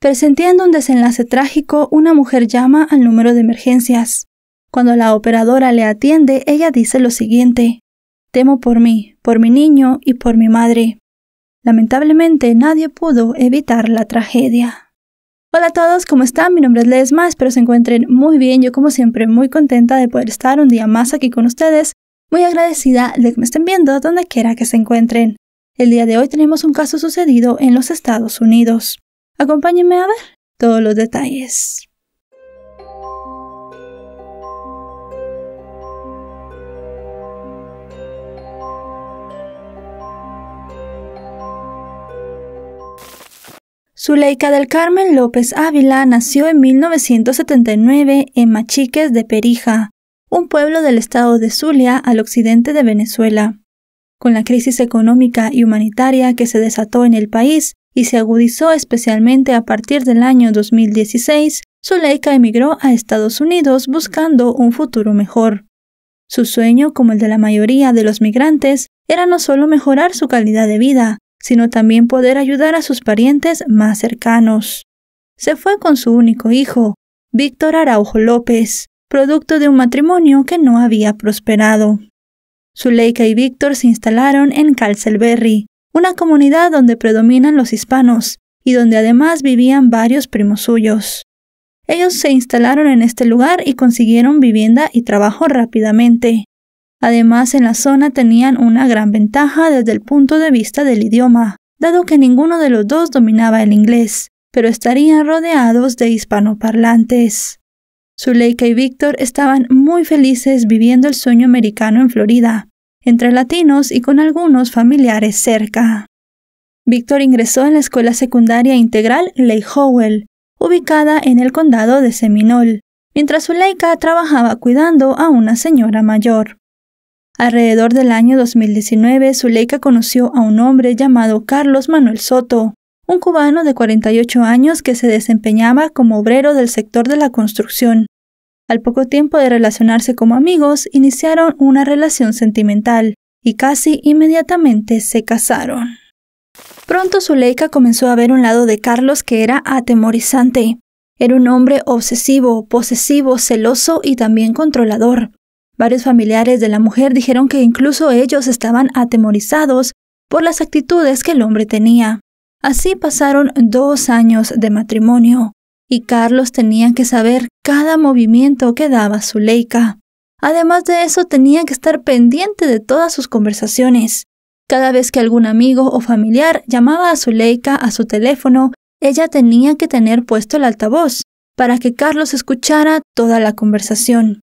Presintiendo un desenlace trágico, una mujer llama al número de emergencias. Cuando la operadora le atiende, ella dice lo siguiente: «Temo por mí, por mi niño y por mi madre». Lamentablemente, nadie pudo evitar la tragedia. Hola a todos, ¿cómo están? Mi nombre es Lesma, espero se encuentren muy bien. Yo, como siempre, muy contenta de poder estar un día más aquí con ustedes. Muy agradecida de que me estén viendo donde quiera que se encuentren. El día de hoy tenemos un caso sucedido en los Estados Unidos. Acompáñenme a ver todos los detalles. Zuleika del Carmen López Ávila nació en 1979 en Machiques de Perija, un pueblo del estado de Zulia al occidente de Venezuela. Con la crisis económica y humanitaria que se desató en el país y se agudizó especialmente a partir del año 2016, Zuleika emigró a Estados Unidos buscando un futuro mejor. Su sueño, como el de la mayoría de los migrantes, era no solo mejorar su calidad de vida, sino también poder ayudar a sus parientes más cercanos. Se fue con su único hijo, Víctor Araujo López, producto de un matrimonio que no había prosperado. Zuleika y Víctor se instalaron en Castleberry, una comunidad donde predominan los hispanos y donde además vivían varios primos suyos. Ellos se instalaron en este lugar y consiguieron vivienda y trabajo rápidamente. Además, en la zona tenían una gran ventaja desde el punto de vista del idioma, dado que ninguno de los dos dominaba el inglés, pero estarían rodeados de hispanoparlantes. Zuleika y Víctor estaban muy felices viviendo el sueño americano en Florida, entre latinos y con algunos familiares cerca. Víctor ingresó en la escuela secundaria integral Lake Howell, ubicada en el condado de Seminole, mientras Zuleika trabajaba cuidando a una señora mayor. Alrededor del año 2019, Zuleika conoció a un hombre llamado Carlos Manuel Soto, un cubano de 48 años que se desempeñaba como obrero del sector de la construcción. Al poco tiempo de relacionarse como amigos, iniciaron una relación sentimental y casi inmediatamente se casaron. Pronto Zuleika comenzó a ver un lado de Carlos que era atemorizante. Era un hombre obsesivo, posesivo, celoso y también controlador. Varios familiares de la mujer dijeron que incluso ellos estaban atemorizados por las actitudes que el hombre tenía. Así pasaron 2 años de matrimonio, y Carlos tenía que saber cada movimiento que daba Zuleika. Además de eso, tenía que estar pendiente de todas sus conversaciones. Cada vez que algún amigo o familiar llamaba a Zuleika a su teléfono, ella tenía que tener puesto el altavoz para que Carlos escuchara toda la conversación.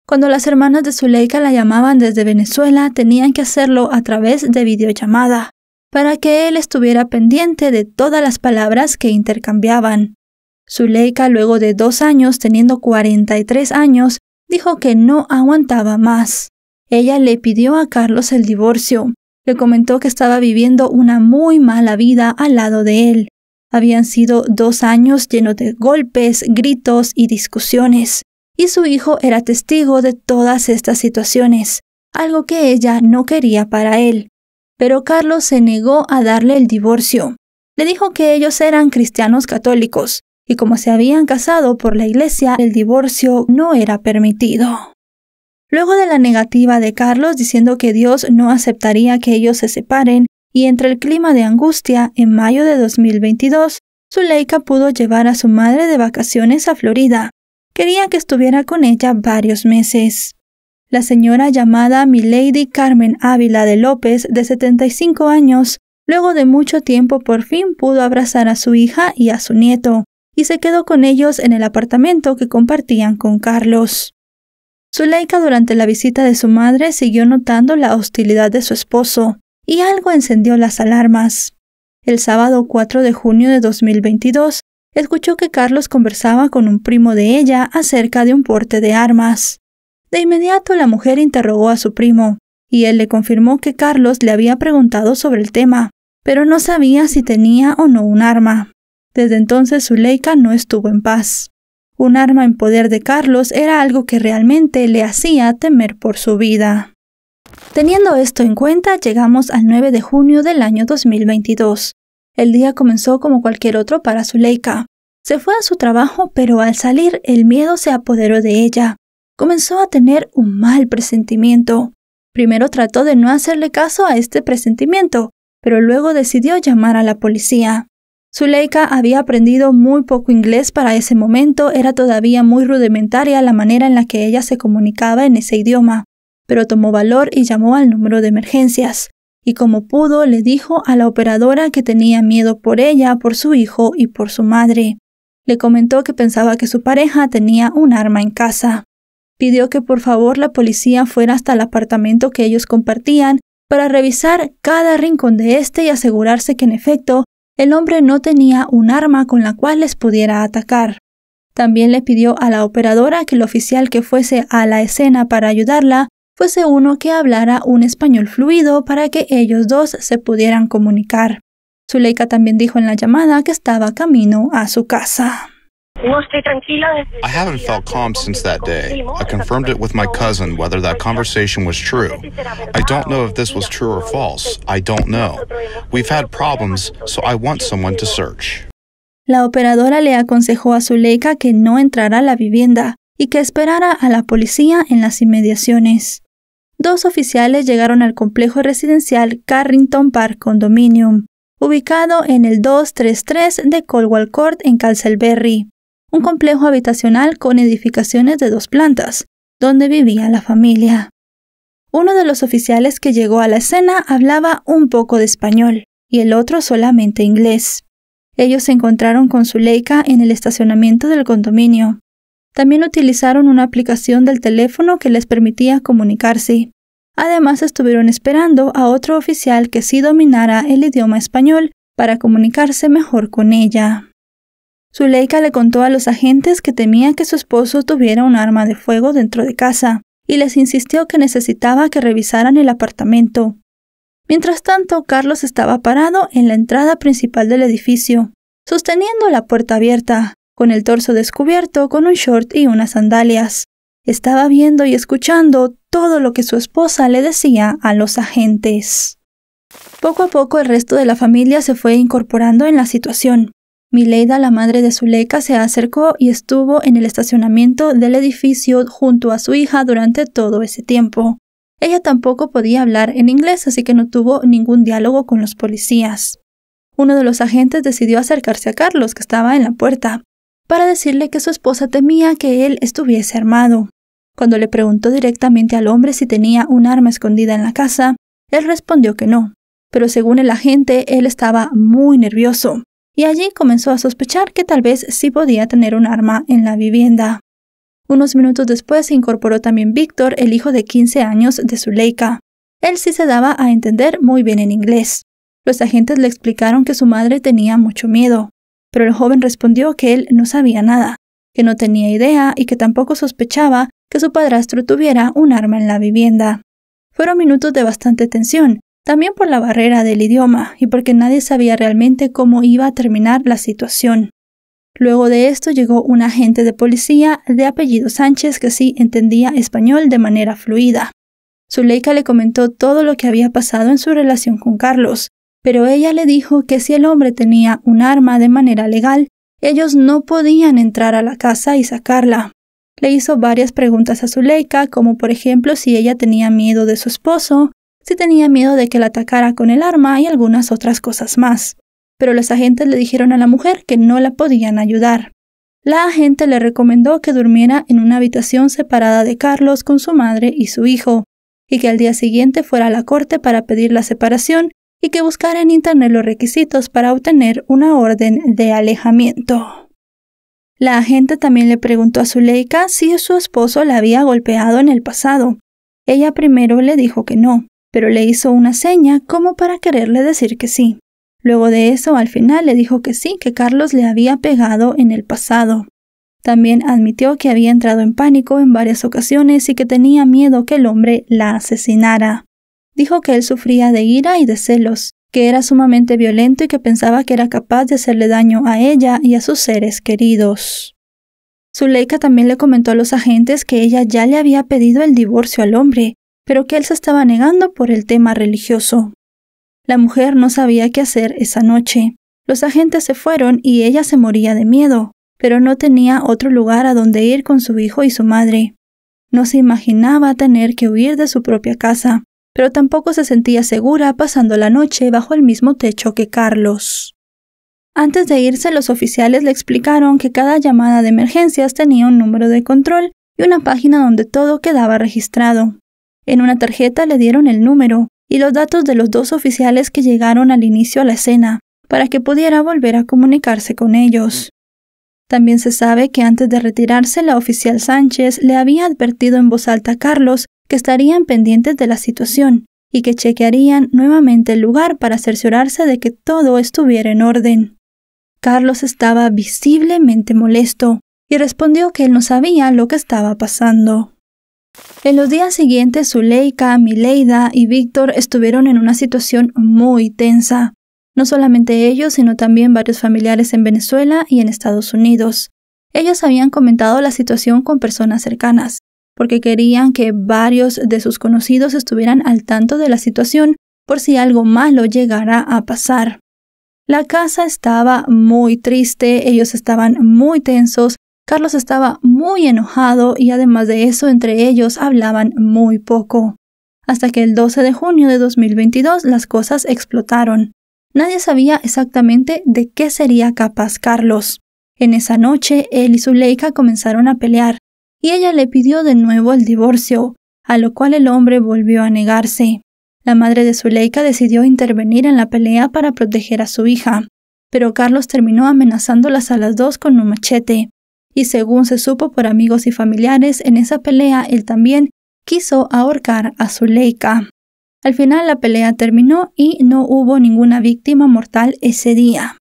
Cuando las hermanas de Zuleika la llamaban desde Venezuela, tenían que hacerlo a través de videollamada, para que él estuviera pendiente de todas las palabras que intercambiaban. Zuleika, luego de 2 años, teniendo 43 años, dijo que no aguantaba más. Ella le pidió a Carlos el divorcio. Le comentó que estaba viviendo una muy mala vida al lado de él. Habían sido 2 años llenos de golpes, gritos y discusiones. Y su hijo era testigo de todas estas situaciones, algo que ella no quería para él. Pero Carlos se negó a darle el divorcio. Le dijo que ellos eran cristianos católicos, y como se habían casado por la iglesia, el divorcio no era permitido. Luego de la negativa de Carlos diciendo que Dios no aceptaría que ellos se separen, y entre el clima de angustia, en mayo de 2022, Zuleika pudo llevar a su madre de vacaciones a Florida. Quería que estuviera con ella varios meses. La señora llamada Milady Carmen Ávila de López, de 75 años, luego de mucho tiempo por fin pudo abrazar a su hija y a su nieto, y se quedó con ellos en el apartamento que compartían con Carlos. Zuleika, durante la visita de su madre, siguió notando la hostilidad de su esposo, y algo encendió las alarmas. El sábado 4 de junio de 2022, escuchó que Carlos conversaba con un primo de ella acerca de un porte de armas. De inmediato la mujer interrogó a su primo, y él le confirmó que Carlos le había preguntado sobre el tema, pero no sabía si tenía o no un arma. Desde entonces Zuleika no estuvo en paz. Un arma en poder de Carlos era algo que realmente le hacía temer por su vida. Teniendo esto en cuenta, llegamos al 9 de junio del año 2022. El día comenzó como cualquier otro para Zuleika. Se fue a su trabajo, pero al salir el miedo se apoderó de ella. Comenzó a tener un mal presentimiento. Primero trató de no hacerle caso a este presentimiento, pero luego decidió llamar a la policía. Zuleika había aprendido muy poco inglés para ese momento, era todavía muy rudimentaria la manera en la que ella se comunicaba en ese idioma, pero tomó valor y llamó al número de emergencias. Y como pudo, le dijo a la operadora que tenía miedo por ella, por su hijo y por su madre. Le comentó que pensaba que su pareja tenía un arma en casa. Pidió que por favor la policía fuera hasta el apartamento que ellos compartían para revisar cada rincón de este y asegurarse que en efecto el hombre no tenía un arma con la cual les pudiera atacar. También le pidió a la operadora que el oficial que fuese a la escena para ayudarla fuese uno que hablara un español fluido para que ellos dos se pudieran comunicar. Zuleika también dijo en la llamada que estaba camino a su casa. No estoy tranquila desde I haven't felt calm since that day. I confirmed it with my cousin whether that conversation was true. I don't know if this was true or false. I don't know. We've had problems, so I want someone to search. La operadora le aconsejó a Zuleika que no entrara a la vivienda y que esperara a la policía en las inmediaciones. 2 oficiales llegaron al complejo residencial Carrington Park Condominium, ubicado en el 233 de Colwell Court en Castleberry, un complejo habitacional con edificaciones de 2 plantas, donde vivía la familia. Uno de los oficiales que llegó a la escena hablaba un poco de español y el otro solamente inglés. Ellos se encontraron con Zuleika en el estacionamiento del condominio. También utilizaron una aplicación del teléfono que les permitía comunicarse. Además, estuvieron esperando a otro oficial que sí dominara el idioma español para comunicarse mejor con ella. Zuleika le contó a los agentes que temía que su esposo tuviera un arma de fuego dentro de casa y les insistió que necesitaba que revisaran el apartamento. Mientras tanto, Carlos estaba parado en la entrada principal del edificio, sosteniendo la puerta abierta, con el torso descubierto con un short y unas sandalias. Estaba viendo y escuchando todo lo que su esposa le decía a los agentes. Poco a poco el resto de la familia se fue incorporando en la situación. Mileida, la madre de Zuleika, se acercó y estuvo en el estacionamiento del edificio junto a su hija durante todo ese tiempo. Ella tampoco podía hablar en inglés, así que no tuvo ningún diálogo con los policías. Uno de los agentes decidió acercarse a Carlos, que estaba en la puerta, para decirle que su esposa temía que él estuviese armado. Cuando le preguntó directamente al hombre si tenía un arma escondida en la casa, él respondió que no, pero según el agente, él estaba muy nervioso, y allí comenzó a sospechar que tal vez sí podía tener un arma en la vivienda. Unos minutos después se incorporó también Víctor, el hijo de 15 años de Zuleika. Él sí se daba a entender muy bien en inglés. Los agentes le explicaron que su madre tenía mucho miedo, pero el joven respondió que él no sabía nada, que no tenía idea y que tampoco sospechaba que su padrastro tuviera un arma en la vivienda. Fueron minutos de bastante tensión, también por la barrera del idioma y porque nadie sabía realmente cómo iba a terminar la situación. Luego de esto llegó un agente de policía de apellido Sánchez que sí entendía español de manera fluida. Zuleika le comentó todo lo que había pasado en su relación con Carlos, pero ella le dijo que si el hombre tenía un arma de manera legal, ellos no podían entrar a la casa y sacarla. Le hizo varias preguntas a Zuleika, como por ejemplo si ella tenía miedo de su esposo, si tenía miedo de que la atacara con el arma y algunas otras cosas más. Pero los agentes le dijeron a la mujer que no la podían ayudar. La agente le recomendó que durmiera en una habitación separada de Carlos con su madre y su hijo, y que al día siguiente fuera a la corte para pedir la separación y que buscara en internet los requisitos para obtener una orden de alejamiento. La agente también le preguntó a Zuleika si su esposo la había golpeado en el pasado. Ella primero le dijo que no, pero le hizo una seña como para quererle decir que sí. Luego de eso, al final le dijo que sí, que Carlos le había pegado en el pasado. También admitió que había entrado en pánico en varias ocasiones y que tenía miedo que el hombre la asesinara. Dijo que él sufría de ira y de celos, que era sumamente violento y que pensaba que era capaz de hacerle daño a ella y a sus seres queridos. Zuleika también le comentó a los agentes que ella ya le había pedido el divorcio al hombre, pero que él se estaba negando por el tema religioso. La mujer no sabía qué hacer esa noche. Los agentes se fueron y ella se moría de miedo, pero no tenía otro lugar a donde ir con su hijo y su madre. No se imaginaba tener que huir de su propia casa, pero tampoco se sentía segura pasando la noche bajo el mismo techo que Carlos. Antes de irse, los oficiales le explicaron que cada llamada de emergencias tenía un número de control y una página donde todo quedaba registrado. En una tarjeta le dieron el número y los datos de los 2 oficiales que llegaron al inicio a la escena, para que pudiera volver a comunicarse con ellos. También se sabe que antes de retirarse, la oficial Sánchez le había advertido en voz alta a Carlos que estarían pendientes de la situación y que chequearían nuevamente el lugar para cerciorarse de que todo estuviera en orden. Carlos estaba visiblemente molesto y respondió que él no sabía lo que estaba pasando. En los días siguientes, Zuleika, Mileida y Víctor estuvieron en una situación muy tensa. No solamente ellos, sino también varios familiares en Venezuela y en Estados Unidos. Ellos habían comentado la situación con personas cercanas, porque querían que varios de sus conocidos estuvieran al tanto de la situación por si algo malo llegara a pasar. La casa estaba muy triste, ellos estaban muy tensos, Carlos estaba muy enojado y además de eso entre ellos hablaban muy poco. Hasta que el 12 de junio de 2022 las cosas explotaron. Nadie sabía exactamente de qué sería capaz Carlos. En esa noche, él y Zuleika comenzaron a pelear, y ella le pidió de nuevo el divorcio, a lo cual el hombre volvió a negarse. La madre de Zuleika decidió intervenir en la pelea para proteger a su hija, pero Carlos terminó amenazándolas a las 2 con un machete, y según se supo por amigos y familiares, en esa pelea él también quiso ahorcar a Zuleika. Al final la pelea terminó y no hubo ninguna víctima mortal ese día.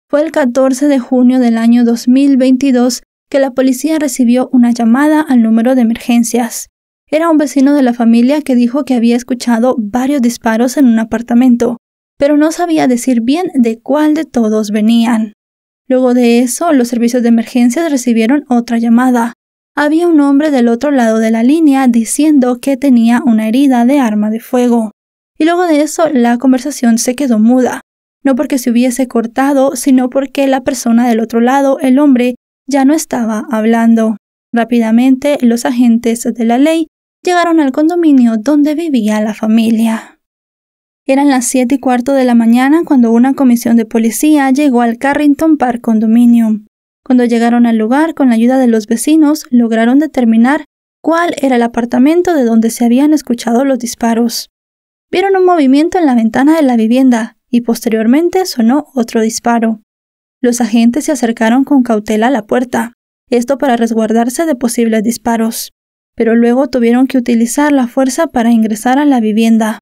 Fue el 14 de junio del año 2022 que la policía recibió una llamada al número de emergencias. Era un vecino de la familia que dijo que había escuchado varios disparos en un apartamento, pero no sabía decir bien de cuál de todos venían. Luego de eso, los servicios de emergencias recibieron otra llamada. Había un hombre del otro lado de la línea diciendo que tenía una herida de arma de fuego. Y luego de eso, la conversación se quedó muda. No porque se hubiese cortado, sino porque la persona del otro lado, el hombre, ya no estaba hablando. Rápidamente, los agentes de la ley llegaron al condominio donde vivía la familia. Eran las 7:15 de la mañana cuando una comisión de policía llegó al Carrington Park Condominium. Cuando llegaron al lugar, con la ayuda de los vecinos, lograron determinar cuál era el apartamento de donde se habían escuchado los disparos. Vieron un movimiento en la ventana de la vivienda y posteriormente sonó otro disparo. Los agentes se acercaron con cautela a la puerta, esto para resguardarse de posibles disparos, pero luego tuvieron que utilizar la fuerza para ingresar a la vivienda.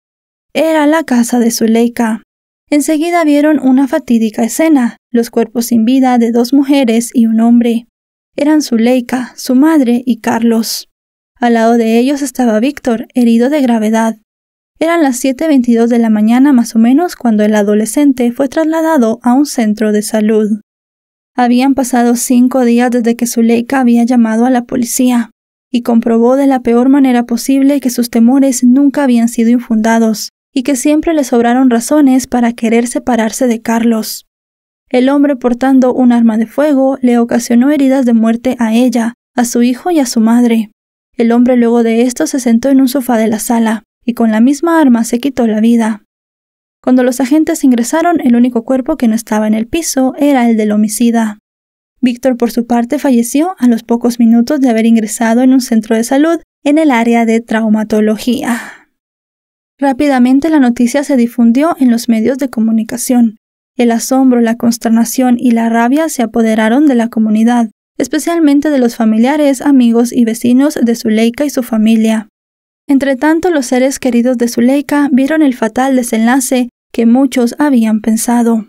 Era la casa de Zuleika. Enseguida vieron una fatídica escena, los cuerpos sin vida de 2 mujeres y un hombre. Eran Zuleika, su madre y Carlos. Al lado de ellos estaba Víctor, herido de gravedad. Eran las 7:22 de la mañana más o menos cuando el adolescente fue trasladado a un centro de salud. Habían pasado 5 días desde que Zuleika había llamado a la policía y comprobó de la peor manera posible que sus temores nunca habían sido infundados y que siempre le sobraron razones para querer separarse de Carlos. El hombre portando un arma de fuego le ocasionó heridas de muerte a ella, a su hijo y a su madre. El hombre luego de esto se sentó en un sofá de la sala y con la misma arma se quitó la vida. Cuando los agentes ingresaron, el único cuerpo que no estaba en el piso era el del homicida. Víctor, por su parte, falleció a los pocos minutos de haber ingresado en un centro de salud en el área de traumatología. Rápidamente la noticia se difundió en los medios de comunicación. El asombro, la consternación y la rabia se apoderaron de la comunidad, especialmente de los familiares, amigos y vecinos de Zuleika y su familia. Entretanto, los seres queridos de Zuleika vieron el fatal desenlace que muchos habían pensado.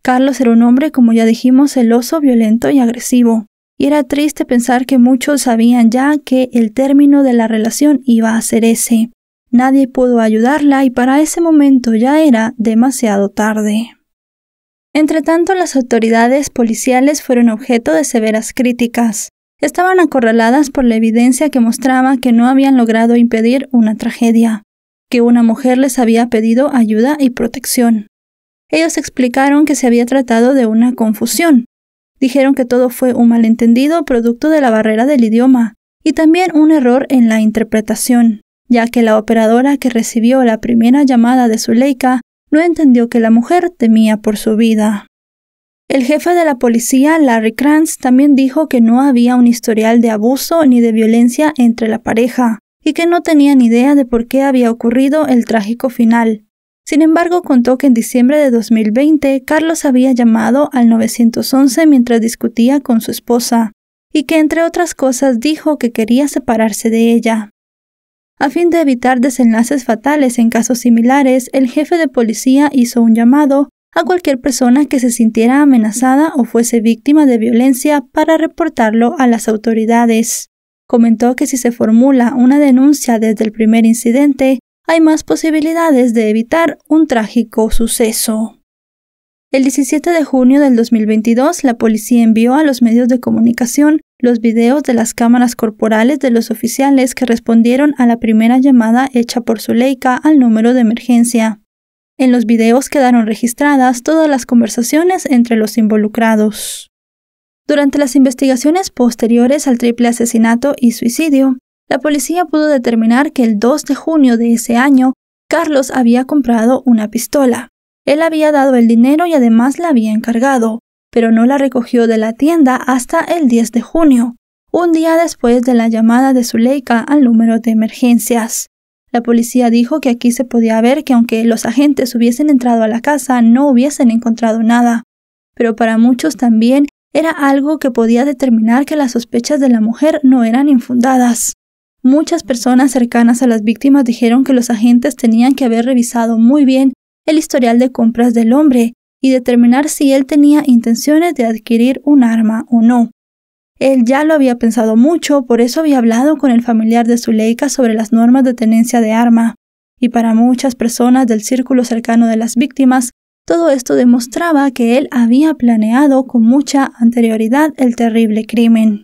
Carlos era un hombre, como ya dijimos, celoso, violento y agresivo, y era triste pensar que muchos sabían ya que el término de la relación iba a ser ese. Nadie pudo ayudarla y para ese momento ya era demasiado tarde. Entretanto, las autoridades policiales fueron objeto de severas críticas. Estaban acorraladas por la evidencia que mostraba que no habían logrado impedir una tragedia, que una mujer les había pedido ayuda y protección. Ellos explicaron que se había tratado de una confusión. Dijeron que todo fue un malentendido producto de la barrera del idioma y también un error en la interpretación, ya que la operadora que recibió la primera llamada de Zuleika no entendió que la mujer temía por su vida. El jefe de la policía, Larry Krantz, también dijo que no había un historial de abuso ni de violencia entre la pareja y que no tenían idea de por qué había ocurrido el trágico final. Sin embargo, contó que en diciembre de 2020, Carlos había llamado al 911 mientras discutía con su esposa y que, entre otras cosas, dijo que quería separarse de ella. A fin de evitar desenlaces fatales en casos similares, el jefe de policía hizo un llamado a cualquier persona que se sintiera amenazada o fuese víctima de violencia para reportarlo a las autoridades. Comentó que si se formula una denuncia desde el primer incidente, hay más posibilidades de evitar un trágico suceso. El 17 de junio del 2022, la policía envió a los medios de comunicación los videos de las cámaras corporales de los oficiales que respondieron a la primera llamada hecha por Zuleika al número de emergencia. En los videos quedaron registradas todas las conversaciones entre los involucrados. Durante las investigaciones posteriores al triple asesinato y suicidio, la policía pudo determinar que el 2 de junio de ese año, Carlos había comprado una pistola. Él había dado el dinero y además la había encargado, pero no la recogió de la tienda hasta el 10 de junio, un día después de la llamada de Zuleika al número de emergencias. La policía dijo que aquí se podía ver que aunque los agentes hubiesen entrado a la casa, no hubiesen encontrado nada, pero para muchos también era algo que podía determinar que las sospechas de la mujer no eran infundadas. Muchas personas cercanas a las víctimas dijeron que los agentes tenían que haber revisado muy bien el historial de compras del hombre y determinar si él tenía intenciones de adquirir un arma o no. Él ya lo había pensado mucho, por eso había hablado con el familiar de Zuleika sobre las normas de tenencia de arma. Y para muchas personas del círculo cercano de las víctimas, todo esto demostraba que él había planeado con mucha anterioridad el terrible crimen.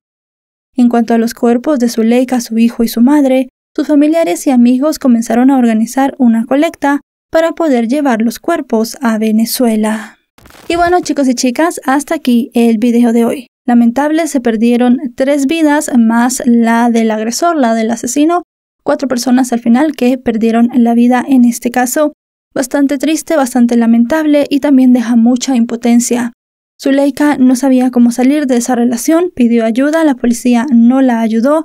En cuanto a los cuerpos de Zuleika, su hijo y su madre, sus familiares y amigos comenzaron a organizar una colecta para poder llevar los cuerpos a Venezuela. Y bueno, chicos y chicas, hasta aquí el video de hoy. Lamentable, se perdieron 3 vidas más la del agresor, la del asesino. 4 personas al final que perdieron la vida en este caso. Bastante triste, bastante lamentable y también deja mucha impotencia. Zuleika no sabía cómo salir de esa relación, pidió ayuda, la policía no la ayudó.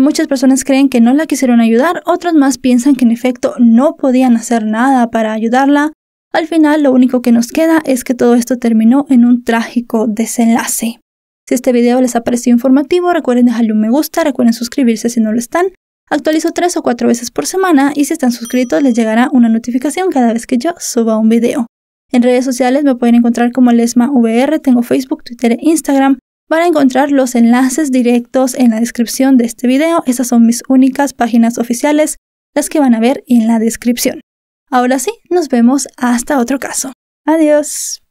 Muchas personas creen que no la quisieron ayudar, otros más piensan que en efecto no podían hacer nada para ayudarla. Al final, lo único que nos queda es que todo esto terminó en un trágico desenlace. Si este video les ha parecido informativo, recuerden dejarle un me gusta, recuerden suscribirse si no lo están. Actualizo 3 o 4 veces por semana y si están suscritos les llegará una notificación cada vez que yo suba un video. En redes sociales me pueden encontrar como LesmaVR, tengo Facebook, Twitter e Instagram. Van a encontrar los enlaces directos en la descripción de este video. Esas son mis únicas páginas oficiales, las que van a ver en la descripción. Ahora sí, nos vemos hasta otro caso. Adiós.